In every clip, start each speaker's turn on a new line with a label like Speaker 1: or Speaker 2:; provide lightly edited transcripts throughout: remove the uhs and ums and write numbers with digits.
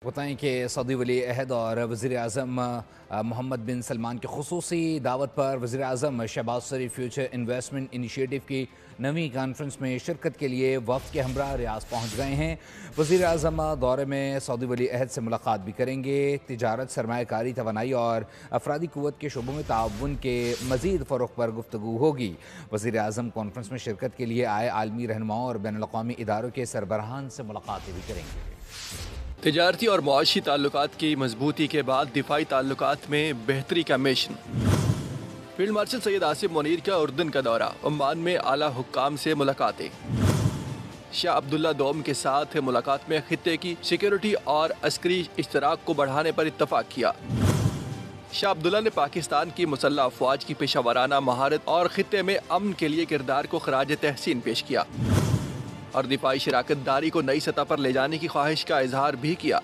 Speaker 1: بتائیں کہ سعودی ولی عہد اور وزیر اعظم محمد بن سلمان کی خصوصی دعوت پر وزیر اعظم شہباز شریف فیوچر انویسٹمنٹ انیشیٹو کی نویں کانفرنس میں شرکت کے لیے وفد کے ہمراہ ریاض پہنچ گئے ہیں۔ وزیر اعظم دورے میں سعودی ولی عہد سے ملاقات بھی کریں گے۔ تجارت، سرمایہ کاری، توانائی اور افرادی قوت کے شعبوں میں تعاون کے مزید فروغ پر گفتگو ہوگی۔ وزیر اعظم کانفرنس میں شرکت کے لیے آئے عالمی رہنماؤں اور بین الاقوامی اداروں کے سربراہان سے ملاقاتیں بھی کریں گے۔
Speaker 2: تجارتی اور معاشی تعلقات کی مضبوطی کے بعد دفاعی تعلقات میں بہتری کا مشن۔ فیلڈ مارشل سید آصف منیر کا اردن کا دورہ، عمان میں اعلیٰ حکام سے ملاقاتیں۔ شاہ عبداللہ دوم کے ساتھ ملاقات میں خطے کی سیکیورٹی اور عسکری اشتراک کو بڑھانے پر اتفاق کیا۔ شاہ عبداللہ نے پاکستان کی مسلح افواج کی پیشہ ورانہ مہارت اور خطے میں امن کے لیے کردار کو خراج تحسین پیش کیا اور دفاعی شراکت داری کو نئی سطح پر لے جانے کی خواہش کا اظہار بھی کیا۔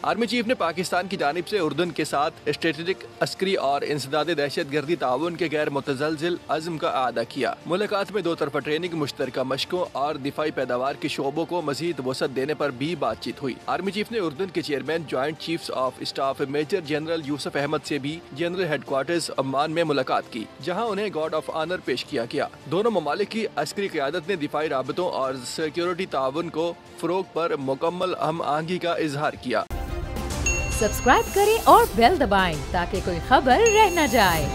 Speaker 2: آرمی چیف نے پاکستان کی جانب سے اردن کے ساتھ اسٹریٹجک، عسکری اور انسداد دہشت گردی تعاون کے غیر متزلزل عزم کا اعادہ کیا۔ ملاقات میں دو طرفہ ٹریننگ، مشترکہ مشقوں اور دفاعی پیداوار کے شعبوں کو مزید وسعت دینے پر بھی بات چیت ہوئی۔ آرمی چیف نے اردن کے chairman joint chiefs of staff major general Yusuf Ahmed سے بھی جنرل ہیڈ کوارٹرز عمان میں ملاقات کی، جہاں انہیں گارڈ آف آنر پیش کیا گیا۔ دونوں ممالک کی عسکری قیادت نے دفاعی رابطوں اور سیکیورٹی تعاون کو فروغ پر مکمل ہم آہنگی کا اظہار کیا۔
Speaker 3: سبسکرائب کریں اور بیل دبائیں تاکہ کوئی خبر رہ نہ جائے۔